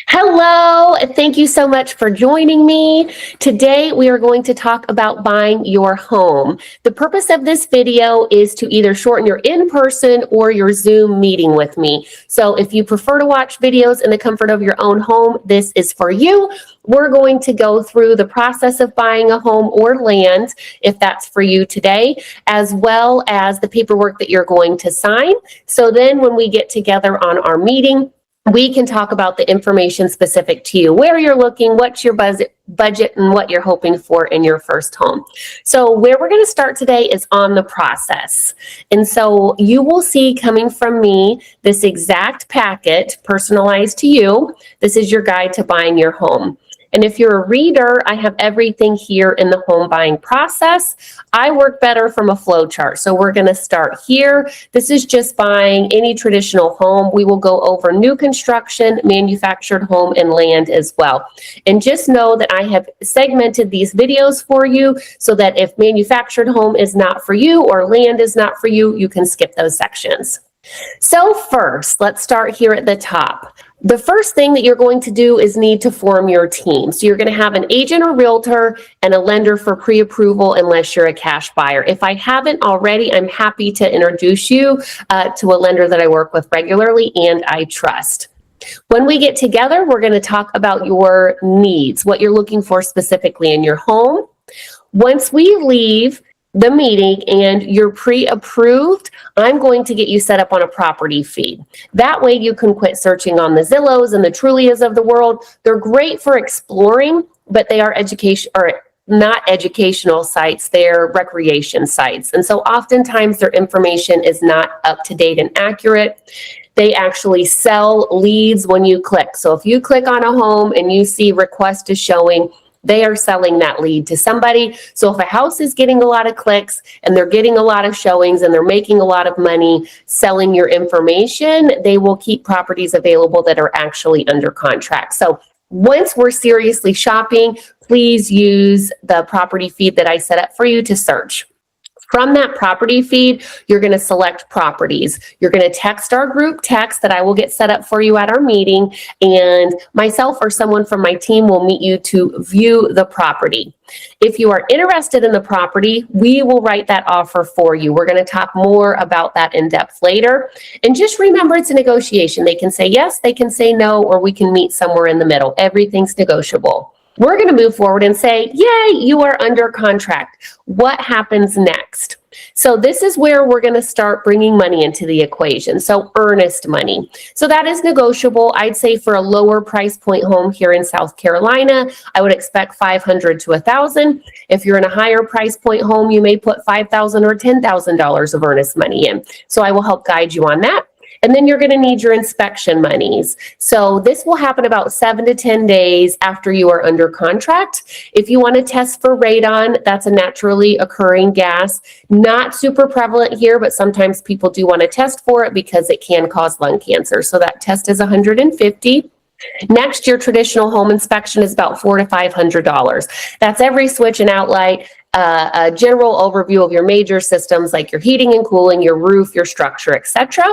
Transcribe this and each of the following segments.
Hello, thank you so much for joining me. Today we are going to talk about buying your home. The purpose of this video is to either shorten your in-person or your Zoom meeting with me. So if you prefer to watch videos in the comfort of your own home, this is for you. We're going to go through the process of buying a home or land, if that's for you today, as well as the paperwork that you're going to sign. So then when we get together on our meeting, we can talk about the information specific to you, where you're looking, what's your budget, and what you're hoping for in your first home. So where we're going to start today is on the process. And so you will see coming from me this exact packet personalized to you. This is your guide to buying your home. And if you're a reader, I have everything here in the home buying process. I work better from a flow chart. So we're going to start here. This is just buying any traditional home. We will go over new construction, manufactured home, and land as well. And just know that I have segmented these videos for you so that if manufactured home is not for you or land is not for you, you can skip those sections. So first, let's start here at the top. The first thing that you're going to do is need to form your team. So you're going to have an agent or realtor and a lender for pre-approval unless you're a cash buyer. If I haven't already, I'm happy to introduce you to a lender that I work with regularly and I trust. When we get together, we're going to talk about your needs, what you're looking for specifically in your home. Once we leave the meeting and you're pre-approved, I'm going to get you set up on a property feed. That way you can quit searching on the Zillows and the Trulias of the world. They're great for exploring, but they are not educational sites, they're recreation sites. And so oftentimes their information is not up to date and accurate. They actually sell leads when you click. So if you click on a home and you see request is showing, they are selling that lead to somebody. So if a house is getting a lot of clicks and they're getting a lot of showings and they're making a lot of money selling your information, they will keep properties available that are actually under contract. So once we're seriously shopping, please use the property feed that I set up for you to search. From that property feed, you're going to select properties. You're going to text our group text that I will get set up for you at our meeting, and myself or someone from my team will meet you to view the property. If you are interested in the property, we will write that offer for you. We're going to talk more about that in depth later. And just remember, it's a negotiation. They can say yes, they can say no, or we can meet somewhere in the middle. Everything's negotiable. We're going to move forward and say, yay, you are under contract. What happens next? So this is where we're going to start bringing money into the equation. So earnest money. So that is negotiable. I'd say for a lower price point home here in South Carolina, I would expect $500 to $1,000. If you're in a higher price point home, you may put $5,000 or $10,000 of earnest money in. So I will help guide you on that. And then you're going to need your inspection monies. So this will happen about 7 to 10 days after you are under contract. If you want to test for radon, that's a naturally occurring gas. Not super prevalent here, but sometimes people do want to test for it because it can cause lung cancer. So that test is $150. Next, your traditional home inspection is about $400 to $500. That's every switch and outlet, a general overview of your major systems like your heating and cooling, your roof, your structure, etc.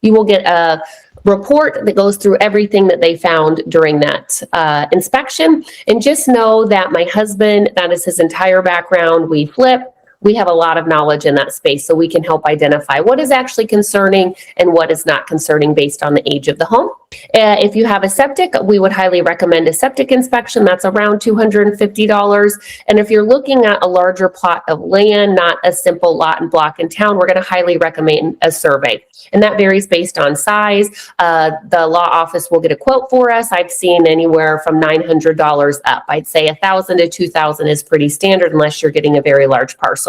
You will get a report that goes through everything that they found during that inspection. And just know that my husband, that is his entire background. We flip. We have a lot of knowledge in that space, so we can help identify what is actually concerning and what is not concerning based on the age of the home. If you have a septic, we would highly recommend a septic inspection. That's around $250. And if you're looking at a larger plot of land, not a simple lot and block in town, we're going to highly recommend a survey. And that varies based on size. The law office will get a quote for us. I've seen anywhere from $900 up. I'd say $1,000 to $2,000 is pretty standard unless you're getting a very large parcel.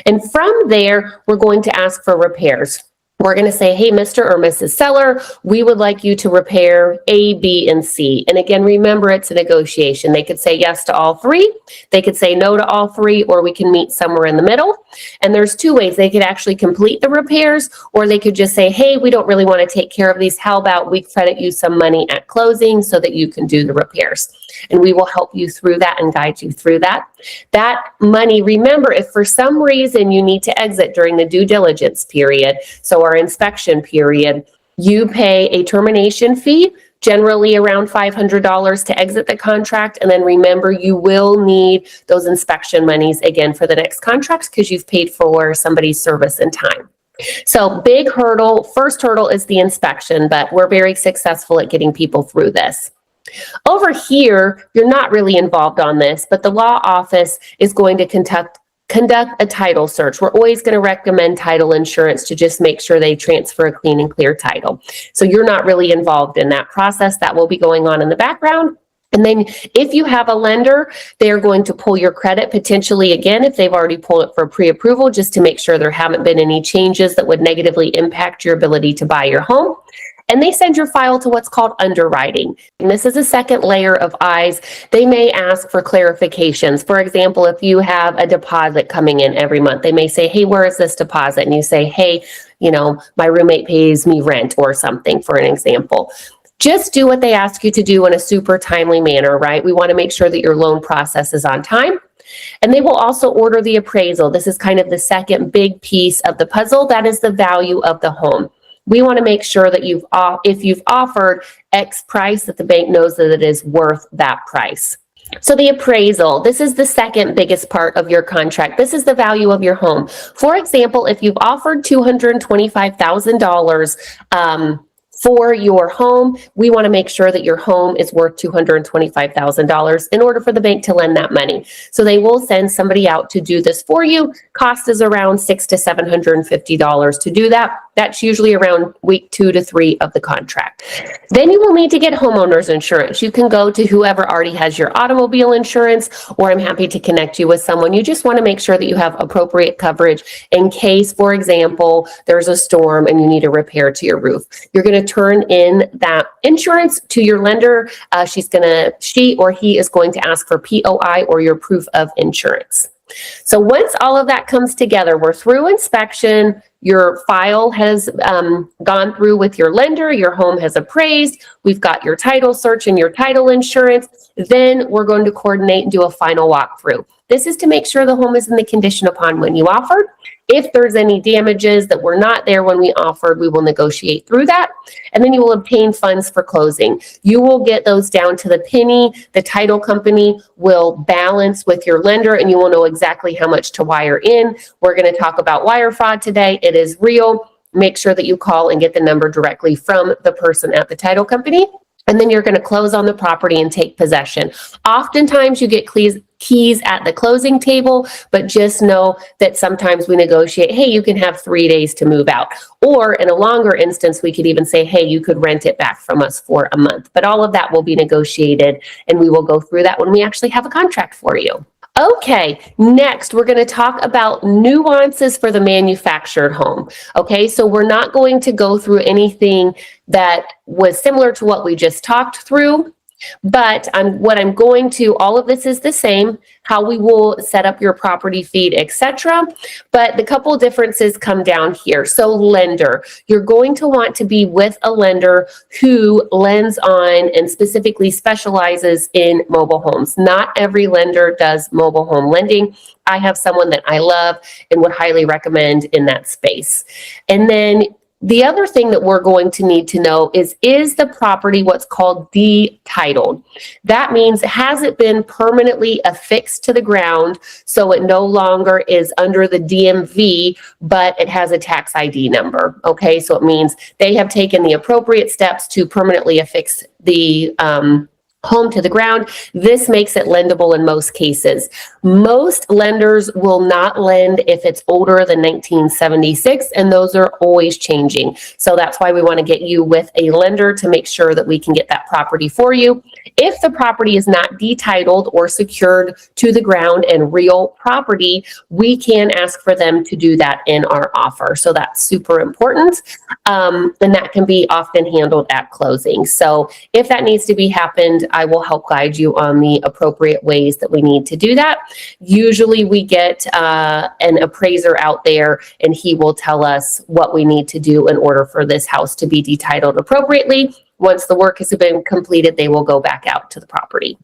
And from there, we're going to ask for repairs. We're going to say, hey, Mr. or Mrs. Seller, we would like you to repair A, B, and C. And again, remember, it's a negotiation. They could say yes to all three. They could say no to all three, or we can meet somewhere in the middle. And there's two ways. They could actually complete the repairs, or they could just say, hey, we don't really want to take care of these. How about we credit you some money at closing so that you can do the repairs? And we will help you through that and guide you through that. That money, remember, if for some reason you need to exit during the due diligence period, so our inspection period, you pay a termination fee generally around $500 to exit the contract. And then remember, you will need those inspection monies again for the next contract because you've paid for somebody's service and time. So big hurdle, first hurdle is the inspection, but we're very successful at getting people through this. Over here, you're not really involved on this, but the law office is going to conduct a title search. We're always going to recommend title insurance to just make sure they transfer a clean and clear title. So you're not really involved in that process. That will be going on in the background. And then if you have a lender, they're going to pull your credit potentially again if they've already pulled it for pre-approval, just to make sure there haven't been any changes that would negatively impact your ability to buy your home. And they send your file to what's called underwriting. And this is a second layer of eyes. They may ask for clarifications. For example, if you have a deposit coming in every month, they may say, hey, where is this deposit? And you say, hey, my roommate pays me rent or something, for an example. Just do what they ask you to do in a super timely manner, right? We want to make sure that your loan process is on time. And they will also order the appraisal. This is kind of the second big piece of the puzzle. That is the value of the home. We want to make sure that if you've offered X price, that the bank knows that it is worth that price. So the appraisal, this is the second biggest part of your contract. This is the value of your home. For example, if you've offered $225,000 for your home, we want to make sure that your home is worth $225,000 in order for the bank to lend that money. So they will send somebody out to do this for you. Cost is around $600 to $750 to do that. That's usually around week 2 to 3 of the contract. Then you will need to get homeowner's insurance. You can go to whoever already has your automobile insurance, or I'm happy to connect you with someone. You just want to make sure that you have appropriate coverage in case, for example, there's a storm and you need a repair to your roof. You're going to turn in that insurance to your lender. She or he is going to ask for POI or your proof of insurance. So once all of that comes together, we're through inspection, your file has gone through with your lender, your home has appraised, we've got your title search and your title insurance, then we're going to coordinate and do a final walkthrough. This is to make sure the home is in the condition upon when you offered. If there's any damages that were not there when we offered, we will negotiate through that. And then you will obtain funds for closing. You will get those down to the penny. The title company will balance with your lender and you will know exactly how much to wire in. We're going to talk about wire fraud today. It is real. Make sure that you call and get the number directly from the person at the title company. And then you're going to close on the property and take possession. Oftentimes you get keys at the closing table, but just know that sometimes we negotiate, hey, you can have 3 days to move out. Or in a longer instance, we could even say, hey, you could rent it back from us for a month. But all of that will be negotiated, and we will go through that when we actually have a contract for you. Okay, next we're going to talk about nuances for the manufactured home. Okay, so we're not going to go through anything that was similar to what we just talked through, but all of this is the same, how we will set up your property feed, etc. But the couple differences come down here. So lender, you're going to want to be with a lender who lends on and specifically specializes in mobile homes. Not every lender does mobile home lending. I have someone that I love and would highly recommend in that space. And then the other thing that we're going to need to know is the property what's called detitled? That means, has it been permanently affixed to the ground so it no longer is under the DMV, but it has a tax ID number? Okay, so it means they have taken the appropriate steps to permanently affix the home to the ground. This makes it lendable in most cases. Most lenders will not lend if it's older than 1976, and those are always changing. So that's why we want to get you with a lender to make sure that we can get that property for you. If the property is not detitled or secured to the ground and real property, we can ask for them to do that in our offer. So that's super important. And that can be often handled at closing. So if that needs to be happened, I will help guide you on the appropriate ways that we need to do that. Usually we get an appraiser out there and he will tell us what we need to do in order for this house to be detitled appropriately. Once the work has been completed, they will go back out to the property.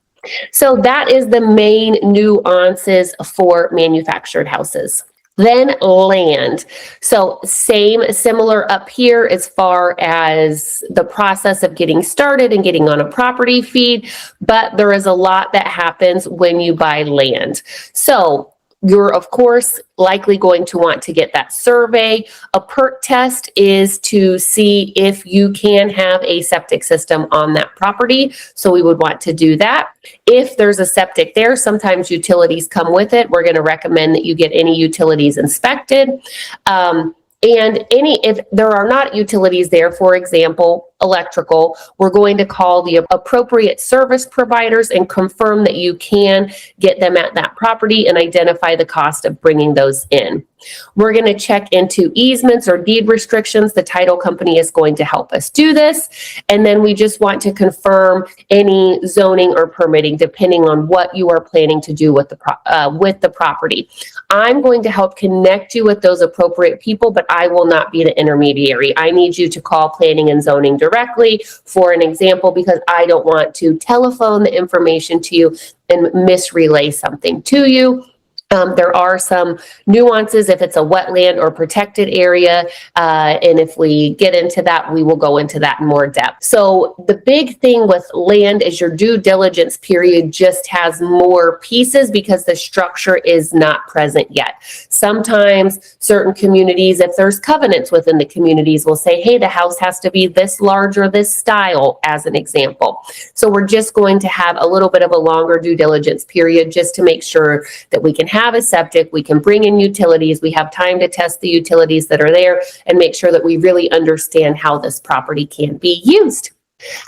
So that is the main nuances for manufactured houses. Then land. So similar up here as far as the process of getting started and getting on a property feed, but there is a lot that happens when you buy land. So you're, of course, likely going to want to get that survey. A PERT test is to see if you can have a septic system on that property. So we would want to do that. If there's a septic there, sometimes utilities come with it. We're going to recommend that you get any utilities inspected. And if there are not utilities there, for example, electrical, we're going to call the appropriate service providers and confirm that you can get them at that property and identify the cost of bringing those in. We're going to check into easements or deed restrictions. The title company is going to help us do this. And then we just want to confirm any zoning or permitting, depending on what you are planning to do with the property. I'm going to help connect you with those appropriate people, but I will not be the intermediary. I need you to call planning and zoning directly for an example, because I don't want to telephone the information to you and misrelay something to you. There are some nuances if it's a wetland or protected area, and if we get into that, we will go into that in more depth. So the big thing with land is your due diligence period just has more pieces because the structure is not present yet. Sometimes certain communities, if there's covenants within the communities, will say, hey, the house has to be this large or this style, as an example. So we're just going to have a little bit of a longer due diligence period just to make sure that we can have a septic, we can bring in utilities, we have time to test the utilities that are there and make sure that we really understand how this property can be used.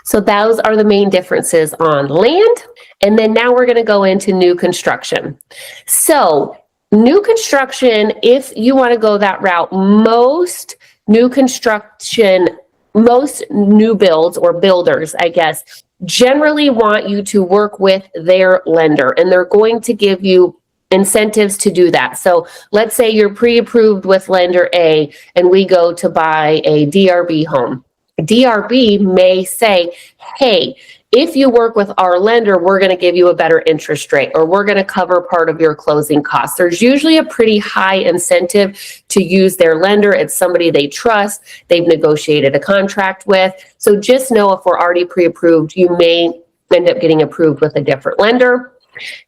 So those are the main differences on land. And then now we're going to go into new construction. So new construction, if you want to go that route, most new builds or builders, I guess, generally want you to work with their lender, and they're going to give you incentives to do that. So let's say you're pre-approved with lender A and we go to buy a DRB home. DRB may say, hey, if you work with our lender, we're going to give you a better interest rate, or we're going to cover part of your closing costs. There's usually a pretty high incentive to use their lender. It's somebody they trust, they've negotiated a contract with. So just know if we're already pre-approved, you may end up getting approved with a different lender.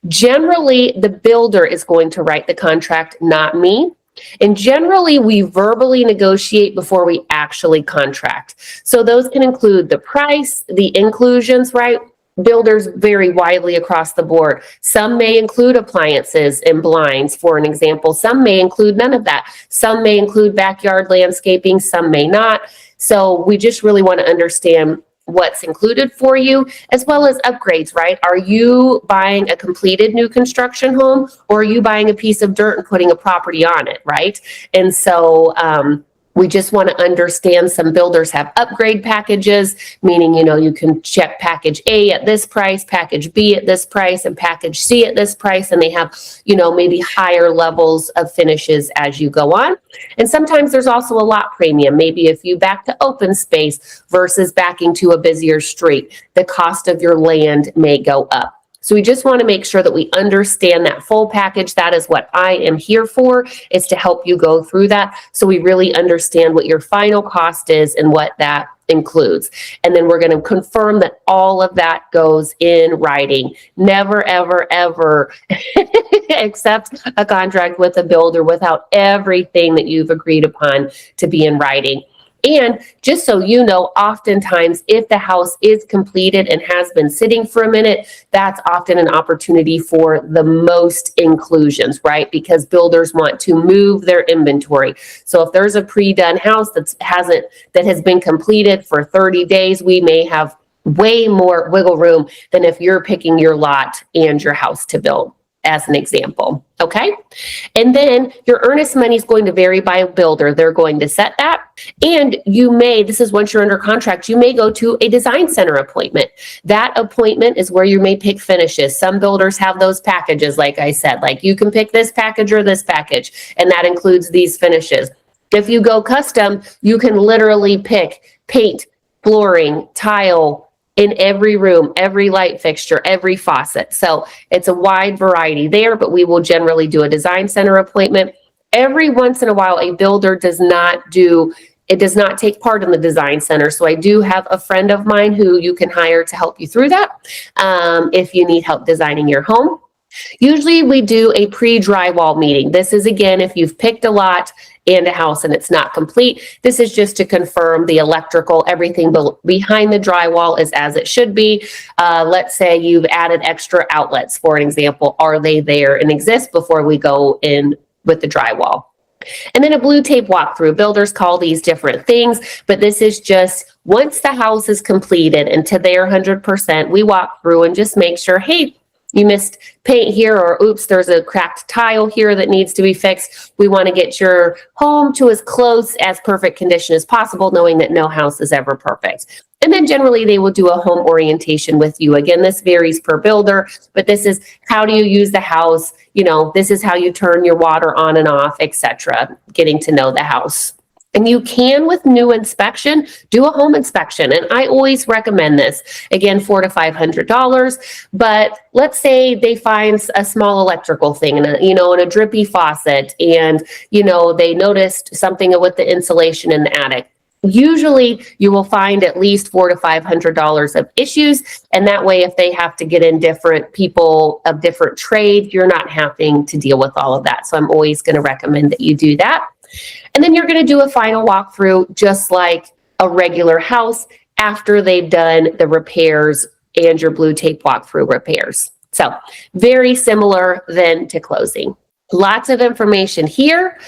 Generally, the builder is going to write the contract, not me. And generally, we verbally negotiate before we actually contract. So those can include the price, the inclusions, right? Builders vary widely across the board. Some may include appliances and blinds, for an example. Some may include none of that. Some may include backyard landscaping, some may not. So we just really want to understand what's included for you, as well as upgrades, right? Are you buying a completed new construction home, or are you buying a piece of dirt and putting a property on it, right? And so we just want to understand some builders have upgrade packages, meaning, you can check package A at this price, package B at this price, and package C at this price. And they have, maybe higher levels of finishes as you go on. And sometimes there's also a lot premium. Maybe if you back to open space versus backing to a busier street, the cost of your land may go up. So we just want to make sure that we understand that full package. That is what I am here for, is to help you go through that so we really understand what your final cost is and what that includes. And then we're going to confirm that all of that goes in writing. Never, ever, ever accept a contract with a builder without everything that you've agreed upon to be in writing. And just so you know, oftentimes if the house is completed and has been sitting for a minute, that's often an opportunity for the most inclusions, right? Because builders want to move their inventory. So if there's a pre-done house that has been completed for 30 days, we may have way more wiggle room than if you're picking your lot and your house to build, as an example. Okay. And then your earnest money is going to vary by builder. They're going to set that. And this is once you're under contract, you may go to a design center appointment. That appointment is where you may pick finishes. Some builders have those packages, like I said, like you can pick this package or this package, and that includes these finishes. If you go custom, you can literally pick paint, flooring, tile, in every room, every light fixture, every faucet. So it's a wide variety there, but we will generally do a design center appointment. every once in a while, a builder does not take part in the design center. So I do have a friend of mine who you can hire to help you through that if you need help designing your home. Usually we do a pre-drywall meeting. This is, again, if you've picked a lot and a house and it's not complete. This is just to confirm the electrical, everything behind the drywall is as it should be. Let's say you've added extra outlets, for an example. Are they there and exist before we go in with the drywall? And then a blue tape walkthrough. Builders call these different things, but this is just once the house is completed and to their 100%, we walk through and just make sure, hey, you missed paint here, or oops, there's a cracked tile here that needs to be fixed. We want to get your home to as close as perfect condition as possible, knowing that no house is ever perfect. And then generally they will do a home orientation with you. Again, this varies per builder, but this is how do you use the house? You know, this is how you turn your water on and off, etc. Getting to know the house. And you can, with new inspection, do a home inspection. And I always recommend this. Again, $400 to $500. But let's say they find a small electrical thing and a drippy faucet, and they noticed something with the insulation in the attic. Usually you will find at least $400 to $500 of issues. And that way, if they have to get in different people of different trade, you're not having to deal with all of that. So I'm always going to recommend that you do that. And then you're going to do a final walkthrough, just like a regular house, after they've done the repairs and your blue tape walkthrough repairs. So very similar then to closing. Lots of information here.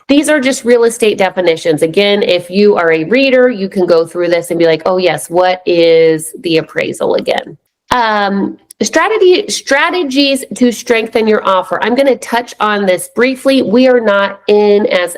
These are just real estate definitions. Again, if you are a reader, you can go through this and be like, oh yes, what is the appraisal again? Strategies to strengthen your offer. I'm going to touch on this briefly. We are not in as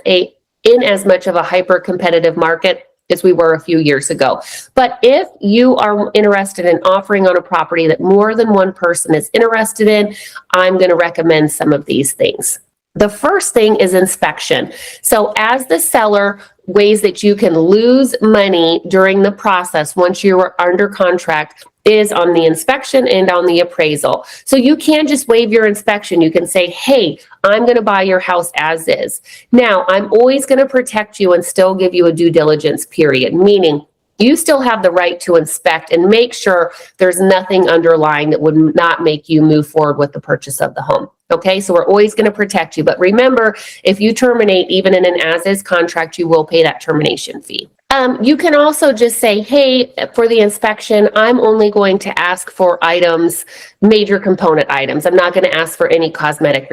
much of a hyper-competitive market as we were a few years ago. But if you are interested in offering on a property that more than one person is interested in, I'm going to recommend some of these things. The first thing is inspection. So as the seller, ways that you can lose money during the process once you are under contract is on the inspection and on the appraisal. So you can just waive your inspection. You can say, hey, I'm going to buy your house as is. Now, I'm always going to protect you and still give you a due diligence period, meaning you still have the right to inspect and make sure there's nothing underlying that would not make you move forward with the purchase of the home. Okay, so we're always going to protect you. But remember, if you terminate, even in an as-is contract, you will pay that termination fee. You can also just say, hey, for the inspection, I'm only going to ask for items, major component items. I'm not going to ask for any cosmetic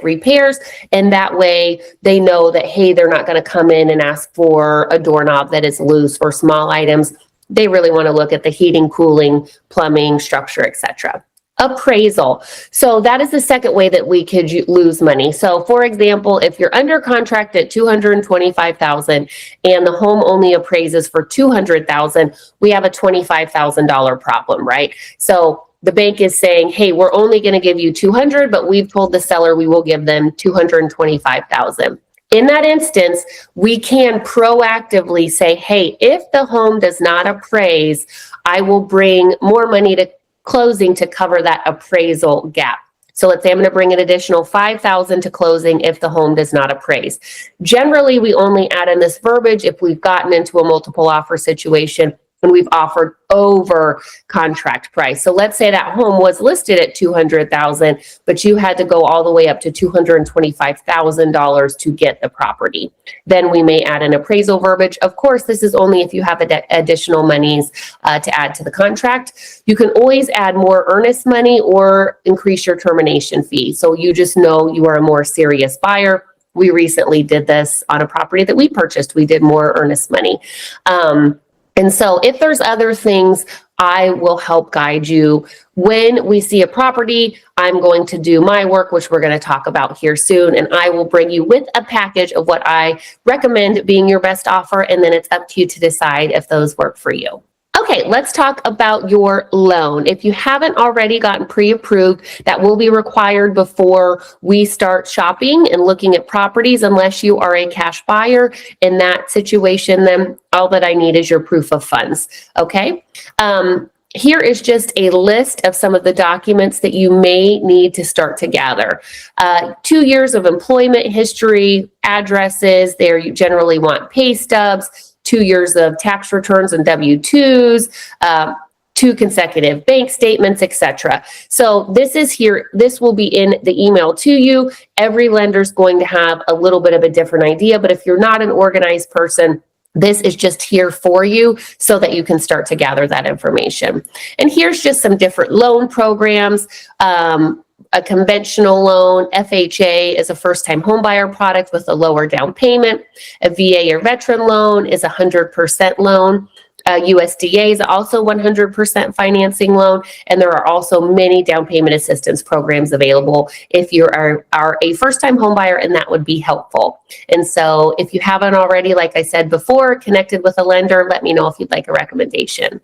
repairs, and that way they know that, hey, they're not going to come in and ask for a doorknob that is loose or small items. They really want to look at the heating, cooling, plumbing, structure, etc. Appraisal. So that is the second way that we could lose money. So for example, if you're under contract at $225,000 and the home only appraises for $200,000, we have a $25,000 problem, right? So the bank is saying, hey, we're only going to give you $200,000, but we've told the seller we will give them $225,000. In that instance, we can proactively say, hey, if the home does not appraise, I will bring more money to closing to cover that appraisal gap. So let's say I'm going to bring an additional $5,000 to closing if the home does not appraise. Generally, we only add in this verbiage if we've gotten into a multiple offer situation and we've offered over contract price. So let's say that home was listed at $200,000, but you had to go all the way up to $225,000 to get the property. Then we may add an appraisal verbiage. Of course, this is only if you have additional monies to add to the contract. You can always add more earnest money or increase your termination fee. So you just know you are a more serious buyer. We recently did this on a property that we purchased. We did more earnest money. And so if there's other things, I will help guide you. When we see a property, I'm going to do my work, which we're going to talk about here soon, and I will bring you with a package of what I recommend being your best offer, and then it's up to you to decide if those work for you. Okay, let's talk about your loan. If you haven't already gotten pre-approved, that will be required before we start shopping and looking at properties, unless you are a cash buyer. In that situation, then all that I need is your proof of funds, okay? here is just a list of some of the documents that you may need to start to gather. 2 years of employment history, addresses, there you generally want pay stubs, 2 years of tax returns and W-2s, 2 consecutive bank statements, etc. So this is here, this will be in the email to you. Every lender's going to have a little bit of a different idea, but if you're not an organized person, this is just here for you so that you can start to gather that information. And here's just some different loan programs. A conventional loan, FHA is a first-time homebuyer product with a lower down payment. A VA or veteran loan is a 100% loan. USDA is also 100% financing loan, and there are also many down payment assistance programs available if you are a first-time homebuyer, and that would be helpful. And so if you haven't already, like I said before, connected with a lender, let me know if you'd like a recommendation.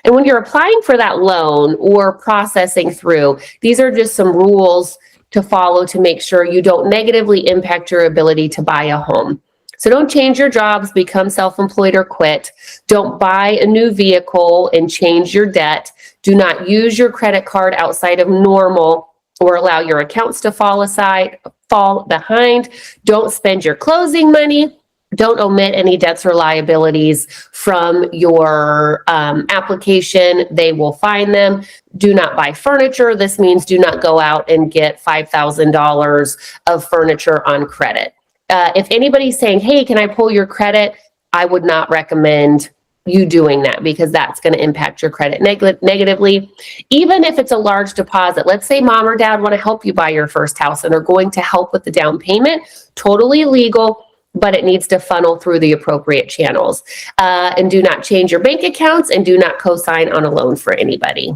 And when you're applying for that loan or processing through, these are just some rules to follow to make sure you don't negatively impact your ability to buy a home. So don't change your jobs, become self-employed or quit. Don't buy a new vehicle and change your debt. Do not use your credit card outside of normal or allow your accounts to fall behind. Don't spend your closing money. Don't omit any debts or liabilities from your application. They will find them. Do not buy furniture. This means do not go out and get $5,000 of furniture on credit. If anybody's saying, hey, can I pull your credit? I would not recommend you doing that because that's going to impact your credit negatively. Even if it's a large deposit, let's say mom or dad want to help you buy your first house and are going to help with the down payment, totally legal, but it needs to funnel through the appropriate channels. And do not change your bank accounts and do not co-sign on a loan for anybody.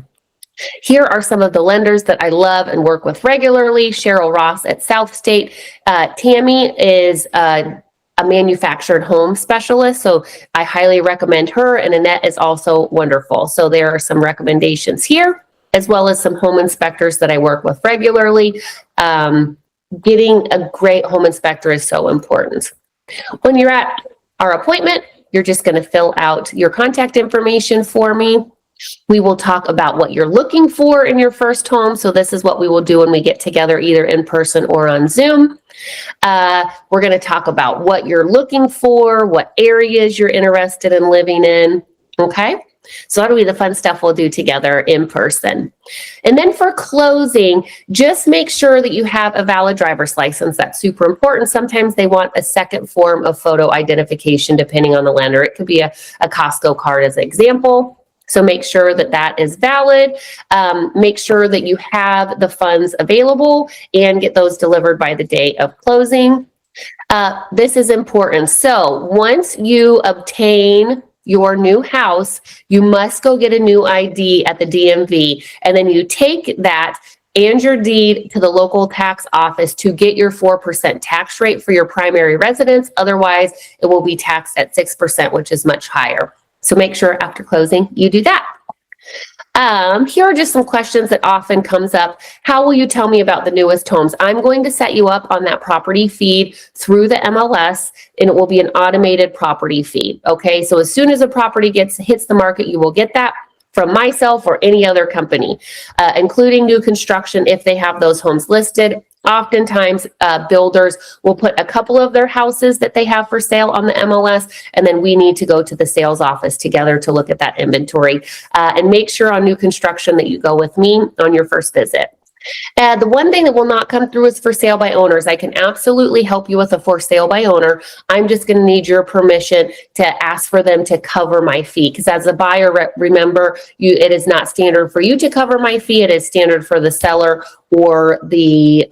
Here are some of the lenders that I love and work with regularly. Cheryl Ross at South State. Tammy is a manufactured home specialist, so I highly recommend her, and Annette is also wonderful. So there are some recommendations here, as well as some home inspectors that I work with regularly. Getting a great home inspector is so important. When you're at our appointment, you're just going to fill out your contact information for me. We will talk about what you're looking for in your first home. So this is what we will do when we get together, either in person or on Zoom. We're going to talk about what you're looking for, what areas you're interested in living in. Okay. So that'll be the fun stuff we'll do together in person. And then for closing, just make sure that you have a valid driver's license. That's super important. Sometimes they want a second form of photo identification, depending on the lender. It could be a Costco card as an example. So make sure that that is valid. Make sure that you have the funds available and get those delivered by the day of closing. This is important. So once you obtain your new house, you must go get a new ID at the DMV, and then you take that and your deed to the local tax office to get your 4% tax rate for your primary residence. Otherwise, it will be taxed at 6%, which is much higher. So make sure after closing you do that. Here are just some questions that often comes up. How will you tell me about the newest homes? I'm going to set you up on that property feed through the MLS, and it will be an automated property feed. Okay, so as soon as a property hits the market, you will get that from myself or any other company, including new construction if they have those homes listed. Oftentimes, builders will put a couple of their houses that they have for sale on the MLS, and then we need to go to the sales office together to look at that inventory and make sure on new construction that you go with me on your first visit. The one thing that will not come through is for sale by owners. I can absolutely help you with a for sale by owner. I'm just going to need your permission to ask for them to cover my fee, because as a buyer, remember, it is not standard for you to cover my fee. It is standard for the seller or the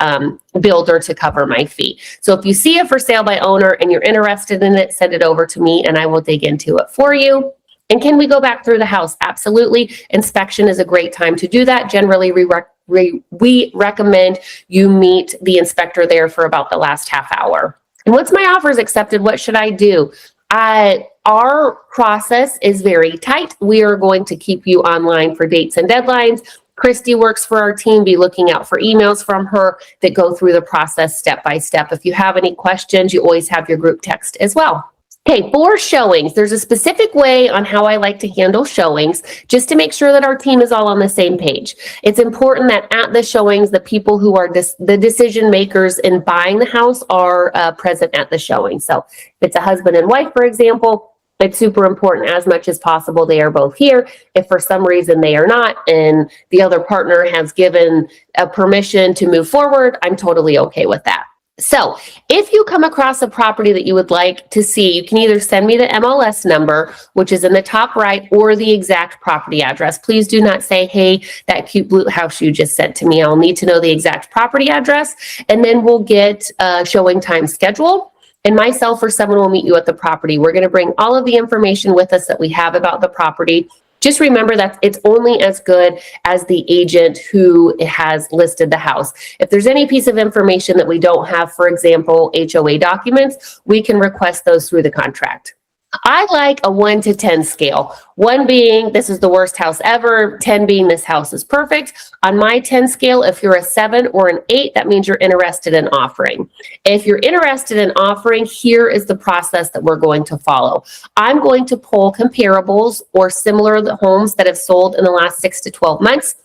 builder to cover my fee. So if you see a for sale by owner and you're interested in it, send it over to me and I will dig into it for you. And can we go back through the house? Absolutely. Inspection is a great time to do that. Generally, we recommend you meet the inspector there for about the last half hour. And once my offer is accepted, what should I do? Our process is very tight. We are going to keep you online for dates and deadlines. Christy works for our team. Be looking out for emails from her that go through the process step by step. If you have any questions, you always have your group text as well. Okay, for showings, there's a specific way on how I like to handle showings, just to make sure that our team is all on the same page. It's important that at the showings, the people who are the decision makers in buying the house are present at the showing. So if it's a husband and wife, for example, it's super important as much as possible they are both here. If for some reason they are not and the other partner has given a permission to move forward, I'm totally okay with that. So if you come across a property that you would like to see, you can either send me the MLS number, which is in the top right, or the exact property address. Please do not say, hey, that cute blue house you just sent to me. I'll need to know the exact property address, and then we'll get a showing time schedule. And myself or someone will meet you at the property. We're going to bring all of the information with us that we have about the property. Just remember that it's only as good as the agent who has listed the house. If there's any piece of information that we don't have, for example, HOA documents, we can request those through the contract. I like a 1 to 10 scale. 1 being, this is the worst house ever. 10 being, this house is perfect. On my 10 scale, if you're a 7 or an 8, that means you're interested in offering. If you're interested in offering, here is the process that we're going to follow. I'm going to pull comparables or similar homes that have sold in the last 6 to 12 months.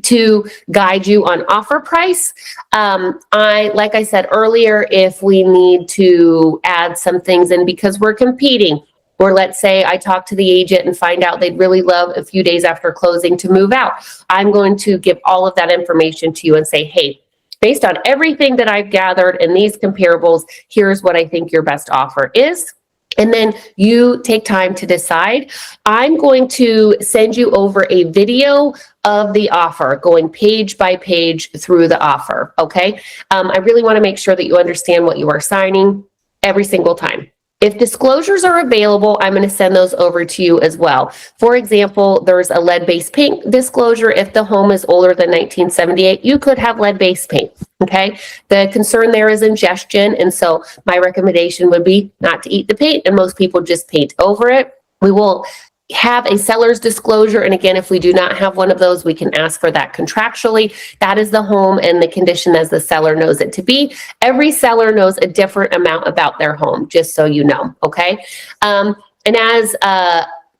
To guide you on offer price. Like I said earlier, if we need to add some things in because we're competing, or let's say I talk to the agent and find out they'd really love a few days after closing to move out, I'm going to give all of that information to you and say, hey, based on everything that I've gathered in these comparables, here's what I think your best offer is. And then you take time to decide. I'm going to send you over a video of the offer, going page by page through the offer, okay? I really want to make sure that you understand what you are signing every single time. If disclosures are available, I'm going to send those over to you as well. For example, there's a lead-based paint disclosure. If the home is older than 1978, you could have lead-based paint, okay? The concern there is ingestion, and so my recommendation would be not to eat the paint, and most people just paint over it. We will have a seller's disclosure, and again, if we do not have one of those, we can ask for that contractually. That is the home and the condition as the seller knows it to be. Every seller knows a different amount about their home, just so you know, okay? And as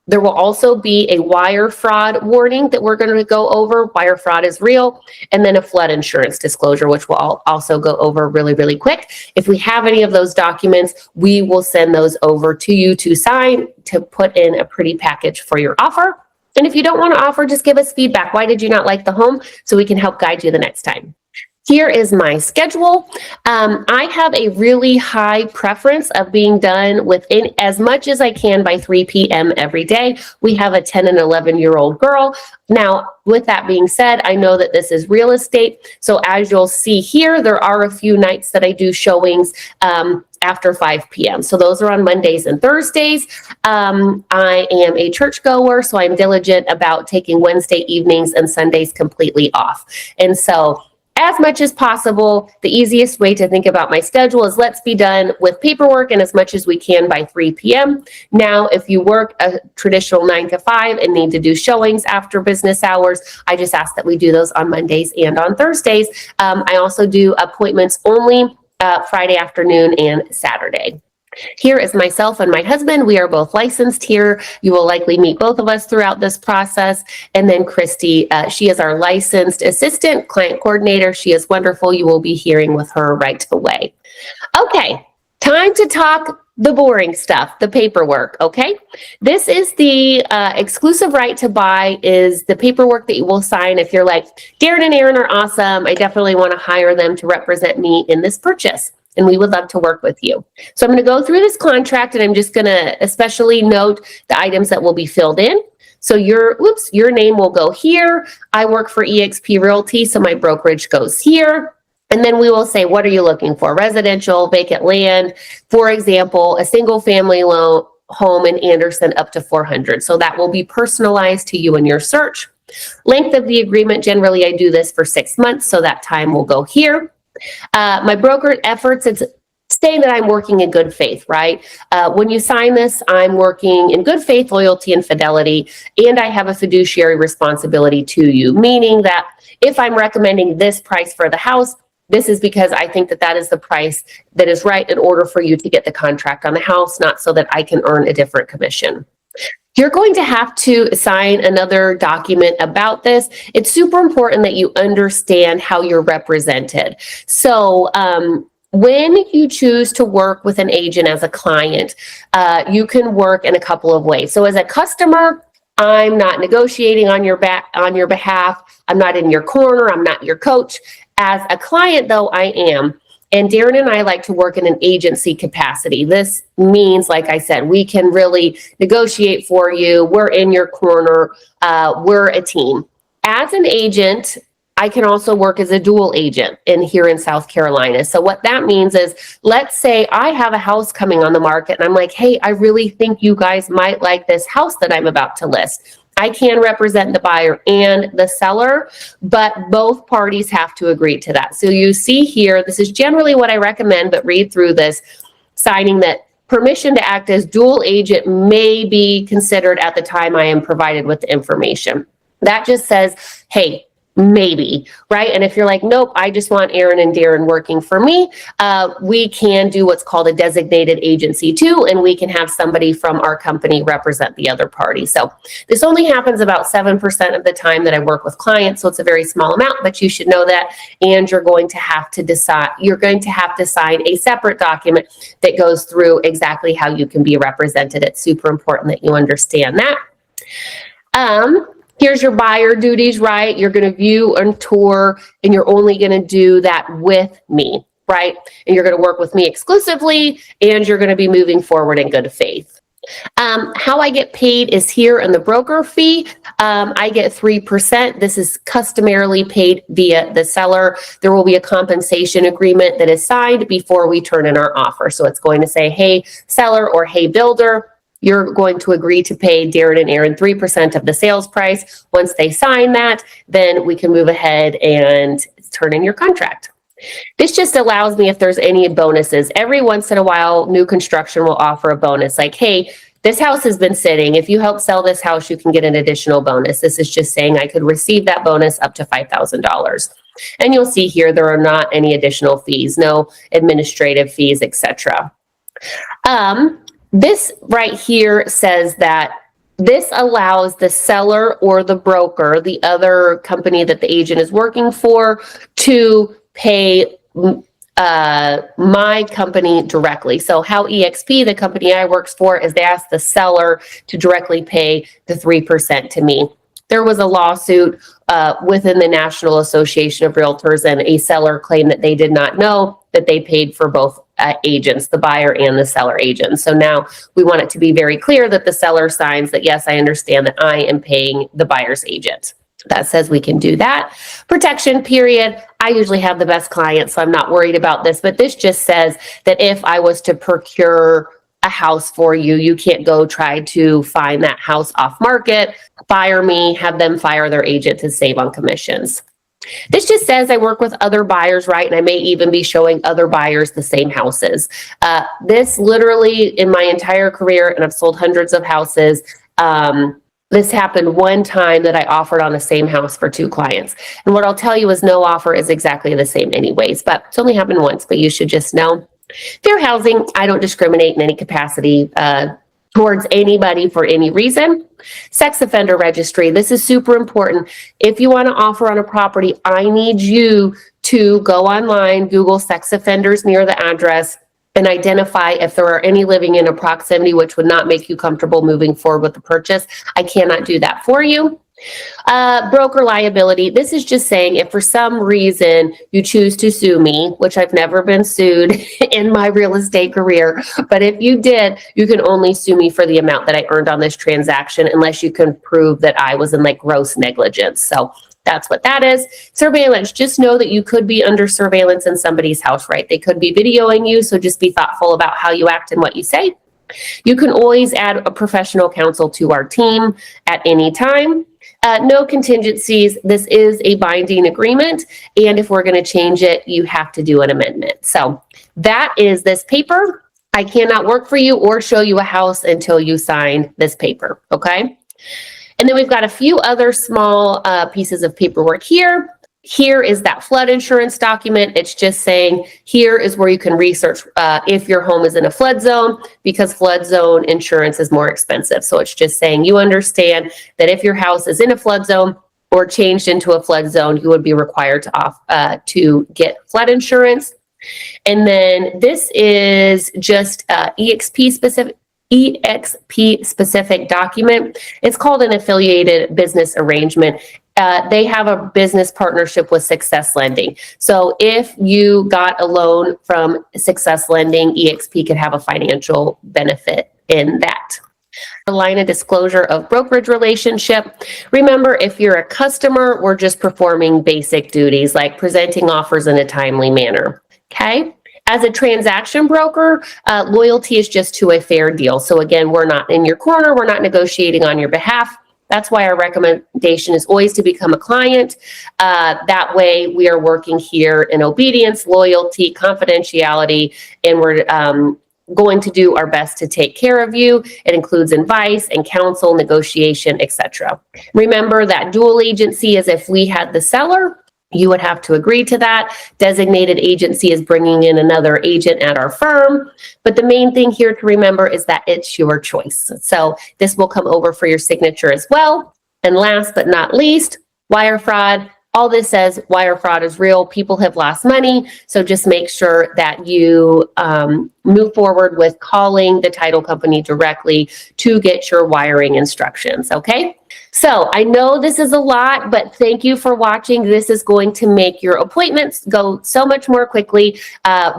there will also be a wire fraud warning that we're going to go over. Wire fraud is real. And then a flood insurance disclosure, which we'll also go over really, really quick. If we have any of those documents, we will send those over to you to sign, to put in a pretty package for your offer. And if you don't want to offer, just give us feedback. Why did you not like the home? So we can help guide you the next time. Here is my schedule. I have a really high preference of being done within as much as I can by 3 p.m. every day. We have a 10 and 11-year-old girl. Now, with that being said, I know that this is real estate. So as you'll see here, there are a few nights that I do showings after 5 p.m. So those are on Mondays and Thursdays. I am a churchgoer, so I'm diligent about taking Wednesday evenings and Sundays completely off. And so as much as possible, the easiest way to think about my schedule is let's be done with paperwork and as much as we can by 3 p.m. Now, if you work a traditional 9 to 5 and need to do showings after business hours, I just ask that we do those on Mondays and on Thursdays. I also do appointments only Friday afternoon and Saturday. Here is myself and my husband. We are both licensed here. You will likely meet both of us throughout this process. And then Christy, she is our licensed assistant client coordinator. She is wonderful. You will be hearing with her right away. Okay, time to talk the boring stuff, the paperwork, okay? This is the exclusive right to buy is the paperwork that you will sign if you're like, Darren and Aaron are awesome. I definitely want to hire them to represent me in this purchase. And we would love to work with you. So I'm going to go through this contract and I'm just going to especially note the items that will be filled in. So your name will go here. I work for eXp Realty, so my brokerage goes here. And then we will say, what are you looking for? Residential, vacant land, for example, a single family home in Anderson up to 400. So that will be personalized to you in your search. Length of the agreement, generally I do this for 6 months, so that time will go here. My broker efforts, it's saying that I'm working in good faith, right? When you sign this, I'm working in good faith, loyalty, and fidelity, and I have a fiduciary responsibility to you, meaning that if I'm recommending this price for the house, This is because I think that that is the price that is right in order for you to get the contract on the house, not so that I can earn a different commission. You're going to have to sign another document about this. It's super important that you understand how you're represented. So, when you choose to work with an agent as a client, you can work in a couple of ways. So as a customer, I'm not negotiating on your behalf. I'm not in your corner. I'm not your coach. As a client, though, I am. And Darren and I like to work in an agency capacity. This means, like I said, we can really negotiate for you. We're in your corner. We're a team. As an agent, I can also work as a dual agent here in South Carolina. So what that means is, let's say I have a house coming on the market and I'm like, hey, I really think you guys might like this house that I'm about to list. I can represent the buyer and the seller, but both parties have to agree to that. So you see here, this is generally what I recommend, but read through this, signing that permission to act as dual agent may be considered at the time I am provided with the information. That just says, hey, maybe, right? And if you're like, nope, I just want Aaron and Darren working for me, we can do what's called a designated agency too, and we can have somebody from our company represent the other party. So this only happens about 7% of the time that I work with clients, so it's a very small amount, but you should know that. And you're going to have to sign a separate document that goes through exactly how you can be represented. It's super important that you understand that. Here's your buyer duties, right? You're going to view and tour, and you're only going to do that with me, right? And you're going to work with me exclusively, and you're going to be moving forward in good faith. How I get paid is here in the broker fee. I get 3%. This is customarily paid via the seller. There will be a compensation agreement that is signed before we turn in our offer. So it's going to say, hey, seller, or hey, builder, you're going to agree to pay Darren and Aaron 3% of the sales price. Once they sign that, then we can move ahead and turn in your contract. This just allows me, if there's any bonuses, every once in a while, new construction will offer a bonus like, hey, this house has been sitting. If you help sell this house, you can get an additional bonus. This is just saying I could receive that bonus up to $5,000. And you'll see here, there are not any additional fees, no administrative fees, etc. This right here says that this allows the seller or the broker, the other company that the agent is working for, to pay my company directly. So how EXP, the company I works for, is they ask the seller to directly pay the 3% to me. There was a lawsuit within the National Association of Realtors, and a seller claimed that they did not know that they paid for both agents, the buyer and the seller agent. So now we want it to be very clear that the seller signs that, yes, I understand that I am paying the buyer's agent. That says we can do that. Protection period. I usually have the best clients, so I'm not worried about this, but this just says that if I was to procure a house for you, you can't go try to find that house off market, fire me, have them fire their agent to save on commissions. This just says I work with other buyers, right? And I may even be showing other buyers the same houses. This literally, in my entire career, and I've sold hundreds of houses, this happened one time that I offered on the same house for 2 clients. And what I'll tell you is no offer is exactly the same anyways, but it's only happened once, but you should just know. Fair housing, I don't discriminate in any capacity towards anybody for any reason. Sex offender registry, this is super important. If you want to offer on a property, I need you to go online, Google sex offenders near the address, and identify if there are any living in a proximity which would not make you comfortable moving forward with the purchase. I cannot do that for you. Broker liability. This is just saying if for some reason you choose to sue me, which I've never been sued in my real estate career, but if you did, you can only sue me for the amount that I earned on this transaction unless you can prove that I was in like gross negligence. So that's what that is. Surveillance. Just know that you could be under surveillance in somebody's house, right? They could be videoing you, so just be thoughtful about how you act and what you say. You can always add a professional counsel to our team at any time. No contingencies. This is a binding agreement, and if we're going to change it, you have to do an amendment. So that is this paper. I cannot work for you or show you a house until you sign this paper, okay? And then we've got a few other small pieces of paperwork here. here is that flood insurance document. It's just saying here is where you can research if your home is in a flood zone, because flood zone insurance is more expensive. So it's just saying you understand that if your house is in a flood zone or changed into a flood zone, you would be required to get flood insurance. And then this is just EXP specific document. It's called an affiliated business arrangement. They have a business partnership with Success Lending. So if you got a loan from Success Lending, EXP could have a financial benefit in that. The line of disclosure of brokerage relationship. Remember, if you're a customer, we're just performing basic duties like presenting offers in a timely manner. Okay. As a transaction broker, loyalty is just to a fair deal. So again, we're not in your corner. We're not negotiating on your behalf. That's why our recommendation is always to become a client. That way we are working here in obedience, loyalty, confidentiality, and we're going to do our best to take care of you. It includes advice and counsel, negotiation, etc. Remember that dual agency is if we had the seller, you would have to agree to that. Designated agency is bringing in another agent at our firm. But the main thing here to remember is that it's your choice. So this will come over for your signature as well. And last but not least, wire fraud. All this says wire fraud is real. People have lost money. So just make sure that you move forward with calling the title company directly to get your wiring instructions. Okay. So I know this is a lot, but thank you for watching. This is going to make your appointments go so much more quickly.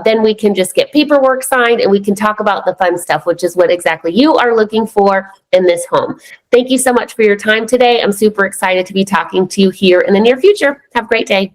Then we can just get paperwork signed and we can talk about the fun stuff, which is what exactly you are looking for in this home. Thank you so much for your time today. I'm super excited to be talking to you here in the near future. Have a great day.